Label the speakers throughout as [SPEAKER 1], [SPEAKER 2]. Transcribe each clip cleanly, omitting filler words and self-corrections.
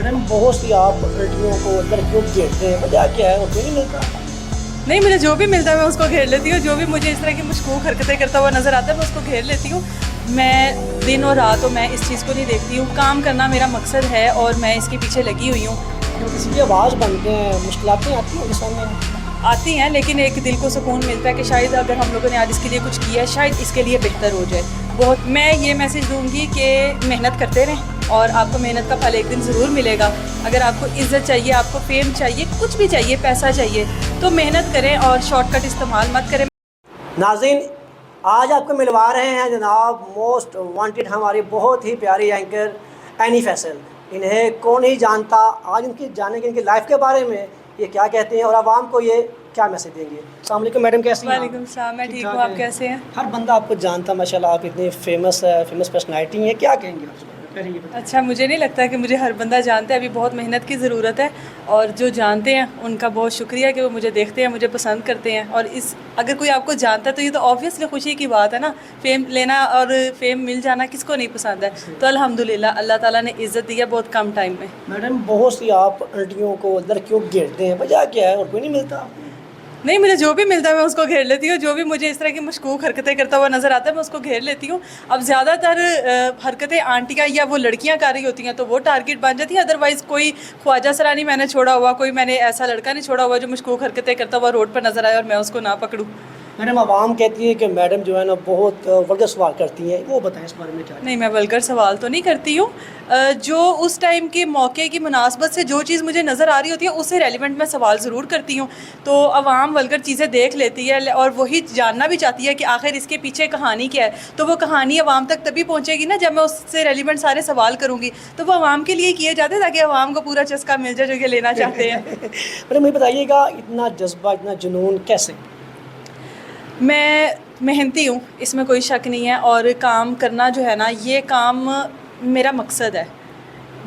[SPEAKER 1] Madam बहुत सी आप लड़कियों को लड़कियों को घेरते हैं, वजह क्या है? और क्यों नहीं मिलता?
[SPEAKER 2] नहीं, मुझे जो भी मिलता है मैं उसको घेर लेती हूँ। जो भी मुझे इस तरह की मशकूक हरकतें करता हुआ नज़र आता है मैं उसको घेर लेती हूँ। मैं दिन और रात मैं इस चीज़ को नहीं देखती हूँ। काम करना मेरा मकसद है और मैं इसके पीछे लगी हुई हूँ।
[SPEAKER 1] जब किसी की आवाज़ बनते हैं, मुश्किलातें आती हैं उनके सामने।
[SPEAKER 2] आती हैं, लेकिन एक दिल को सुकून मिलता है कि शायद अगर हम लोगों ने आज इसके लिए कुछ किया है शायद इसके लिए बेहतर हो जाए। बहुत मैं ये मैसेज दूंगी कि मेहनत करते रहें और आपको मेहनत का फल एक दिन ज़रूर मिलेगा। अगर आपको इज़्ज़त चाहिए, आपको फेम चाहिए, कुछ भी चाहिए, पैसा चाहिए, तो मेहनत करें और शॉर्टकट इस्तेमाल मत करें।
[SPEAKER 1] नाज़रीन, आज आपको मिलवा रहे हैं जनाब मोस्ट वांटेड हमारी बहुत ही प्यारी एंकर एनी फैसल। इन्हें कौन ही जानता, आज इनकी जानेंगे इनकी लाइफ के बारे में, ये क्या कहते हैं और आवाम को ये क्या मैसेज देंगे। अस्सलाम वालेकुम मैडम, कैसी हैं आप?
[SPEAKER 2] वालेकुम सलाम, मैं ठीक हूँ, आप कैसे हैं?
[SPEAKER 1] हर बंदा आपको जानता, माशाल्लाह आप इतनी फेमस पर्सनैलिटी हैं, क्या कहेंगे आप? पहले ये बताइए।
[SPEAKER 2] अच्छा, मुझे नहीं लगता कि मुझे हर बंदा जानता है। अभी बहुत मेहनत की ज़रूरत है और जो जानते हैं उनका बहुत शुक्रिया कि वो मुझे देखते हैं, मुझे पसंद करते हैं। और इस अगर कोई आपको जानता है तो ये तो ऑब्वियसली खुशी की बात है ना। फेम लेना और फेम मिल जाना किसको नहीं पसंद है। तो अल्हम्दुलिल्लाह अल्लाह ताला ने इज़्ज़त दी है बहुत कम टाइम में।
[SPEAKER 1] मैडम बहुत सी आप लड़कियों को लड़कियों को घेरते हैं, वजह क्या है? और कोई नहीं मिलता?
[SPEAKER 2] नहीं, मुझे जो भी मिलता है मैं उसको घेर लेती हूँ। जो भी मुझे इस तरह की मशकूक हरकतें करता हुआ नज़र आता है मैं उसको घेर लेती हूँ। अब ज़्यादातर हरकतें आंटियाँ या वो लड़कियाँ कर रही होती हैं तो वो टारगेट बन जाती है। अदरवाइज़ कोई ख्वाजा सरानी मैंने छोड़ा हुआ, कोई मैंने ऐसा लड़का नहीं छोड़ा हुआ जो मशकूक हरकतें करता हुआ रोड पर नज़र आए और मैं उसको ना पकड़ूँ।
[SPEAKER 1] मैडम आवाम कहती है कि मैडम जो है ना बहुत वल्गर सवाल करती हैं, वो बताएं इस बारे में क्या है?
[SPEAKER 2] नहीं, मैं वल्गर सवाल तो नहीं करती हूँ। जो उस टाइम के मौके की मुनासबत से जो चीज़ मुझे नज़र आ रही होती है उससे रेलिवेंट मैं सवाल ज़रूर करती हूँ। तो अवाम वल्गर चीज़ें देख लेती है और वही जानना भी चाहती है कि आखिर इसके पीछे कहानी क्या है। तो वो कहानी अवाम तक तभी पहुँचेगी ना जब मैं उससे रेलिवेंट सारे सवाल करूँगी। तो वो अवाम के लिए किए जाते हैं ताकि अवाम को पूरा चस्का मिल जाए जो कि लेना चाहते हैं।
[SPEAKER 1] मैडम ये बताइएगा, इतना जज्बा, इतना जुनून कैसे?
[SPEAKER 2] मैं मेहनती हूँ, इसमें कोई शक नहीं है। और काम करना जो है ना, ये काम मेरा मकसद है।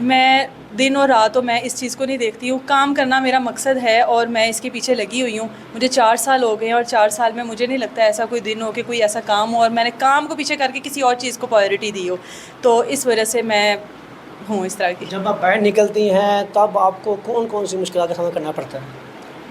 [SPEAKER 2] मैं दिन और रात मैं इस चीज़ को नहीं देखती हूँ। काम करना मेरा मकसद है और मैं इसके पीछे लगी हुई हूँ। मुझे 4 साल हो गए हैं और 4 साल में मुझे नहीं लगता ऐसा कोई दिन हो कि कोई ऐसा काम हो और मैंने काम को पीछे करके किसी और चीज़ को प्रायोरिटी दी हो। तो इस वजह से मैं हूँ इस तरह की।
[SPEAKER 1] जब आप बाहर निकलती हैं तब आपको कौन कौन सी मुश्किलात का सामना करना पड़ता है?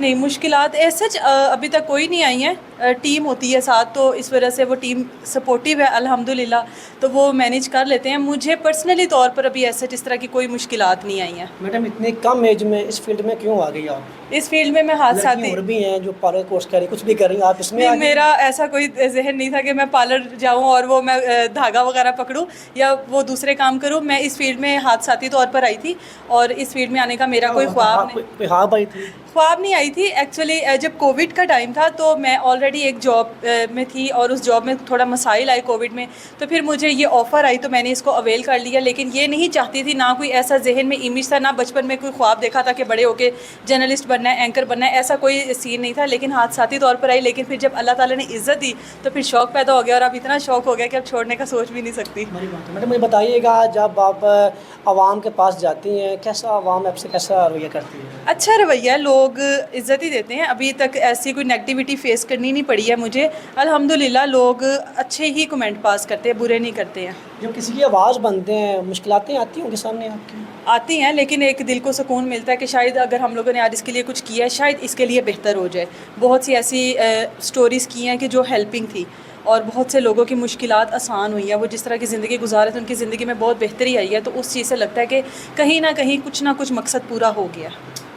[SPEAKER 2] नहीं, मुश्किलात ऐसे अभी तक कोई नहीं आई हैं। टीम होती है साथ तो इस वजह से वो टीम सपोर्टिव है अल्हम्दुलिल्लाह, तो वो मैनेज कर लेते हैं। मुझे पर्सनली तौर पर अभी ऐसे इस तरह की कोई मुश्किलात नहीं आई हैं।
[SPEAKER 1] मैडम इतनी कम एज में इस फील्ड में क्यों आ गई आप?
[SPEAKER 2] इस फील्ड में मैं हाथ
[SPEAKER 1] लड़कियां
[SPEAKER 2] साथी
[SPEAKER 1] और भी हैं जो पार्लर कोर्स कर रही, कुछ भी कर रही, आप इसमें आ
[SPEAKER 2] नहीं,
[SPEAKER 1] गई?
[SPEAKER 2] मेरा ऐसा कोई जहन नहीं था कि मैं पार्लर जाऊं और वो मैं धागा वगैरह पकड़ूं या वो दूसरे काम करूं। मैं इस फील्ड में हाथ साथी तौर पर आई थी और इस फील्ड में आने का मेरा कोई
[SPEAKER 1] ख्वाब आई थी?
[SPEAKER 2] ख्वाब नहीं आई थी एक्चुअली। जब कोविड का टाइम था तो मैं ऑलरेडी एक जॉब में थी और उस जॉब में थोड़ा मसाइल आए कोविड में, तो फिर मुझे ये ऑफ़र आई तो मैंने इसको अवेल कर लिया। लेकिन ये नहीं चाहती थी, ना कोई ऐसा जहन में इमेज था, ना बचपन में कोई ख्वाब देखा था कि बड़े होके जर्नलिस्ट बनना है, एंकर बनना है, ऐसा कोई सीन नहीं था। लेकिन हाथ साथी तौर पर आई। लेकिन फिर जब अल्लाह ताला ने इज़्ज़त दी तो फिर शौक़ पैदा हो गया और अब इतना शौक़ हो गया कि अब छोड़ने का सोच भी नहीं सकती।
[SPEAKER 1] मैडम मुझे बताइएगा, जब आप आवाम के पास जाती हैं कैसा आवाम आपसे कैसा रवैया करती है?
[SPEAKER 2] अच्छा रवैया, लोग इज़्ज़त ही देते हैं। अभी तक ऐसी कोई नेगेटिविटी फेस करनी नहीं पड़ी है मुझे। अल्हम्दुलिल्लाह लोग अच्छे ही कमेंट पास करते हैं, बुरे नहीं करते हैं।
[SPEAKER 1] जब किसी की आवाज़ बनते हैं, मुश्किलातें आती हैं उनके सामने आपकी?
[SPEAKER 2] आती हैं, लेकिन एक दिल को सुकून मिलता है कि शायद अगर हम लोगों ने आज इसके लिए कुछ किया है शायद इसके लिए बेहतर हो जाए। बहुत सी ऐसी स्टोरीज़ की हैं कि जो हेल्पिंग थी और बहुत से लोगों की मुश्किलात आसान हुई हैं। वो जिस तरह की ज़िंदगी गुजारे थे उनकी ज़िंदगी में बहुत बेहतरी आई है। तो उस चीज़ से लगता है कि कहीं ना कहीं कुछ ना कुछ मकसद पूरा हो गया।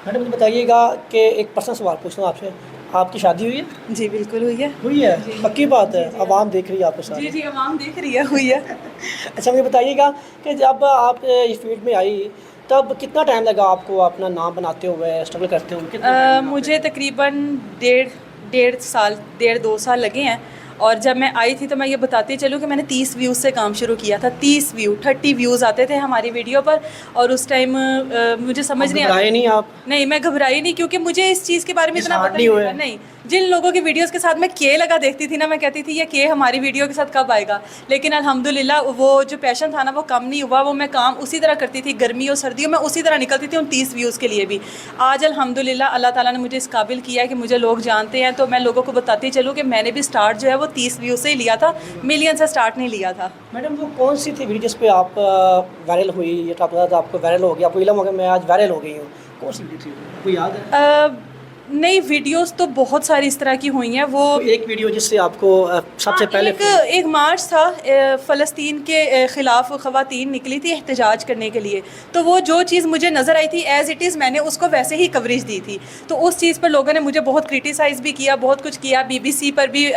[SPEAKER 1] मैडम मुझे बताइएगा कि एक पर्सनल सवाल पूछता हूँ आपसे, आपकी शादी हुई है?
[SPEAKER 2] जी बिल्कुल हुई है।
[SPEAKER 1] हुई है? पक्की बात है? आवाम देख रही है आपको सारी?
[SPEAKER 2] जी जी, आवाम देख रही है, हुई है।
[SPEAKER 1] अच्छा मुझे बताइएगा कि जब आप इस फील्ड में आई तब कितना टाइम लगा आपको अपना नाम बनाते हुए, स्ट्रगल करते हुए?
[SPEAKER 2] मुझे तकरीबन डेढ़ 2 साल लगे हैं। और जब मैं आई थी तो मैं ये बताती चलूँ कि मैंने 30 व्यूज़ से काम शुरू किया था। 30 व्यूज़ आते थे हमारी वीडियो पर और उस टाइम मुझे समझ नहीं
[SPEAKER 1] घबराए नहीं आप?
[SPEAKER 2] नहीं, मैं घबराई नहीं क्योंकि मुझे इस चीज़ के बारे में इतना पता
[SPEAKER 1] नहीं हुए?
[SPEAKER 2] नहीं। जिन लोगों की वीडियोस के साथ मैं के लगा देखती थी ना, मैं कहती थी ये के हमारी वीडियो के साथ कब आएगा। लेकिन अल्हम्दुलिल्लाह वो जो पैशन था ना वो कम नहीं हुआ। वो मैं काम उसी तरह करती थी, गर्मी और सर्दियों में उसी तरह निकलती थी उन 30 व्यूज़ के लिए भी। आज अल्हम्दुलिल्लाह अल्लाह ताला ने मुझे इस काबिल किया है कि मुझे लोग जानते हैं। तो मैं लोगों को बताती चलूँ कि मैंने भी स्टार्ट जो है वो وہ 30 ویو سے ہی لیا تھا, ملین سے سٹارٹ نہیں لیا تھا.
[SPEAKER 1] میڈم وہ کون سی تھی ویڈیو جس پہ آپ وائرل ہوئی, یہ تو آپ کو وائرل ہو گیا, آپ کو علم ہو گیا میں آج وائرل ہو گئی ہوں, کون سی ویڈیو تھی وہ, کوئی یاد ہے؟
[SPEAKER 2] نہیں, ویڈیوز تو بہت ساری اس طرح کی ہوئی ہیں. وہ
[SPEAKER 1] ایک ویڈیو جس سے آپ کو سب سے پہلے
[SPEAKER 2] ایک مارچ تھا, فلسطین کے خلاف خواتین نکلی تھی احتجاج کرنے کے لیے, تو وہ جو چیز مجھے نظر آئی تھی ایز اٹ از میں نے اس کو ویسے ہی کوریج دی تھی. تو اس چیز پر لوگوں نے مجھے بہت کرٹیسائز بھی کیا, بہت کچھ کیا, BBC پر بھی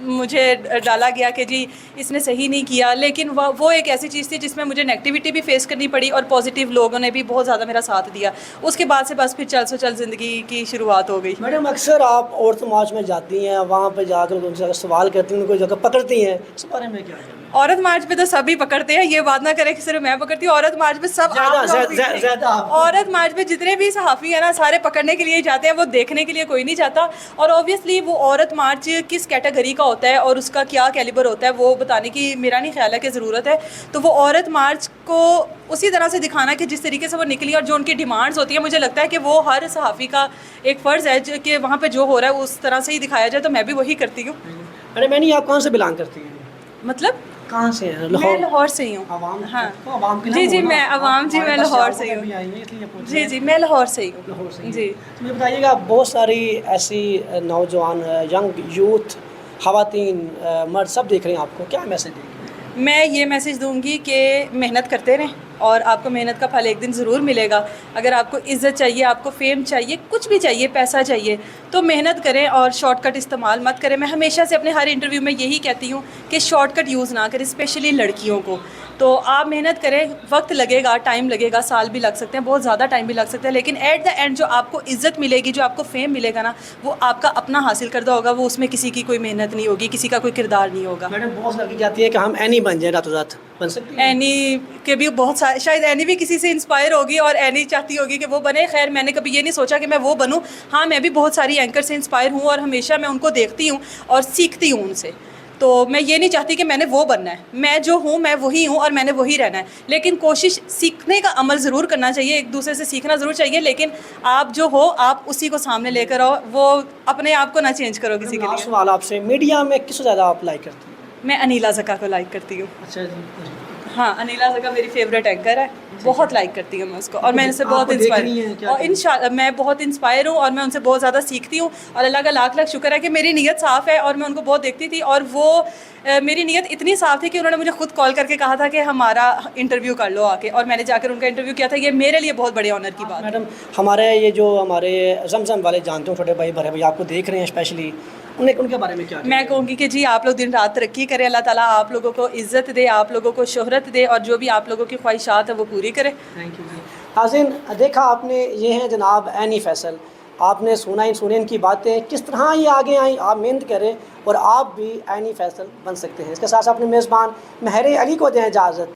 [SPEAKER 2] مجھے ڈالا گیا کہ جی اس نے صحیح نہیں کیا, لیکن وہ ایک ایسی چیز تھی جس میں مجھے نیگیٹیوٹی بھی فیس کرنی پڑی اور پازیٹیو لوگوں نے بھی بہت زیادہ میرا ساتھ دیا. اس کے بعد سے بس پھر چل سو چل زندگی کی شروعات ہو گئی.
[SPEAKER 1] میڈم اکثر آپ عورت مارچ میں جاتی ہیں, وہاں پہ جا کر ان سے سوال کرتی ہیں, ان کو جگہ پکڑتی ہیں, اس بارے میں کیا ہے؟
[SPEAKER 2] عورت مارچ پہ تو سبھی پکڑتے ہیں, یہ بات نہ کریں کہ صرف میں پکڑتی ہوں. عورت مارچ پہ سب
[SPEAKER 1] زیادہ
[SPEAKER 2] عورت مارچ پہ جتنے بھی صحافی ہیں نا سارے پکڑنے کے لیے جاتے ہیں, وہ دیکھنے کے لیے کوئی نہیں جاتا. اور اوبویسلی وہ عورت مارچ کس کیٹیگری کا ہوتا ہے اور اس کا کیا کیلیبر ہوتا ہے وہ بتانے کی میرا نہیں خیال ہے کہ ضرورت ہے. تو وہ عورت مارچ کو اسی طرح سے دکھانا کہ جس طریقے سے وہ نکلی اور جو ان کی ڈیمانڈز ہوتی ہیں, مجھے لگتا ہے کہ وہ ہر صحافی کا ایک فرض ہے کہ وہاں پہ جو ہو رہا ہے اس طرح سے ہی دکھایا جائے. تو میں بھی وہی کرتی ہوں.
[SPEAKER 1] ارے میں نہیں, آپ کہاں سے بلانگ کرتی ہیں؟
[SPEAKER 2] مطلب
[SPEAKER 1] کہاں سے ہیں؟
[SPEAKER 2] میں لاہور سے ہی ہوں.
[SPEAKER 1] ہاں
[SPEAKER 2] جی میں عوام, جی میں لاہور سے ہی ہوں. جی میں لاہور سے ہی ہوں. جی
[SPEAKER 1] مجھے بتائیے گا, بہت ساری ایسی نوجوان ینگ یوتھ خواتین مرد سب دیکھ رہے ہیں آپ کو, کیا میسج دیں گے؟
[SPEAKER 2] میں یہ میسج دوں گی کہ محنت کرتے رہیں اور آپ کو محنت کا پھل ایک دن ضرور ملے گا. اگر آپ کو عزت چاہیے, آپ کو فیم چاہیے, کچھ بھی چاہیے, پیسہ چاہیے, تو محنت کریں اور شارٹ کٹ استعمال مت کریں. میں ہمیشہ سے اپنے ہر انٹرویو میں یہی کہتی ہوں کہ شارٹ کٹ یوز نہ کریں, اسپیشلی لڑکیوں کو. تو آپ محنت کریں, وقت لگے گا, ٹائم لگے گا, سال بھی لگ سکتے ہیں, بہت زیادہ ٹائم بھی لگ سکتا ہے, لیکن ایٹ دا اینڈ جو آپ کو عزت ملے گی, جو آپ کو فیم ملے گا نا, وہ آپ کا اپنا حاصل کردہ ہوگا. وہ اس میں کسی کی کوئی محنت نہیں ہوگی, کسی کا کوئی کردار نہیں ہوگا.
[SPEAKER 1] میڈم بہت لڑکی چاہتی ہے کہ ہم اینی بن جائیں, راتوں رات بن سکتی ہیں؟
[SPEAKER 2] اینی کے بھی بہت سارے, شاید اینی بھی کسی سے انسپائر ہوگی اور اینی چاہتی ہوگی کہ وہ بنے. خیر میں نے کبھی یہ نہیں سوچا کہ میں وہ بنوں. ہاں میں بھی بہت ساری اینکر سے انسپائر ہوں اور ہمیشہ میں ان کو دیکھتی ہوں اور سیکھتی ہوں ان سے. تو میں یہ نہیں چاہتی کہ میں نے وہ بننا ہے, میں جو ہوں میں وہی ہوں اور میں نے وہی رہنا ہے. لیکن کوشش سیکھنے کا عمل ضرور کرنا چاہیے, ایک دوسرے سے سیکھنا ضرور چاہیے, لیکن آپ جو ہو آپ اسی کو سامنے لے کر آؤ, وہ اپنے آپ کو نہ چینج کرو کسی کے لیے.
[SPEAKER 1] سوال آپ سے, میڈیا میں کس کو زیادہ آپ لائک کرتی ہیں؟
[SPEAKER 2] میں انیلا زکا کو لائک کرتی ہوں.
[SPEAKER 1] اچھا جی.
[SPEAKER 2] ہاں انیلا زکا میری فیوریٹ اینکر ہے, بہت لائک کرتی ہوں میں اس کو, اور میں ان سے بہت انسپائر اور انشاءاللہ میں بہت انسپائر ہوں اور میں ان سے بہت زیادہ سیکھتی ہوں. اور اللہ کا لاکھ لاکھ شکر ہے کہ میری نیت صاف ہے اور میں ان کو بہت دیکھتی تھی, اور وہ میری نیت اتنی صاف تھی کہ انہوں نے مجھے خود کال کر کے کہا تھا کہ ہمارا انٹرویو کر لو آ کے, اور میں نے جا کر ان کا انٹرویو کیا تھا. یہ میرے لیے بہت بڑے آنر کی بات.
[SPEAKER 1] میڈم ہمارے یہ جو ہمارے زمزم والے جانتے ہوں, چھوٹے بھائی بڑے بھائی آپ کو دیکھ رہے ہیں اسپیشلی, ان کے بارے میں کیا؟ میں
[SPEAKER 2] کہوں گی کہ جی آپ لوگ دن رات ترقی کریں, اللہ تعالیٰ آپ لوگوں کو عزت دے, آپ لوگوں کو شہرت دے, اور جو بھی آپ لوگوں کی خواہشات ہیں وہ پوری کرے.
[SPEAKER 1] تھینک یو جی. حاضرین دیکھا آپ نے, یہ ہیں جناب اینی فیصل. آپ نے سنا ان کی باتیں, کس طرح یہ آگے آئیں. آپ محنت کریں اور آپ بھی اینی فیصل بن سکتے ہیں. اس کے ساتھ اپنے میزبان مہر علی کو دیں اجازت.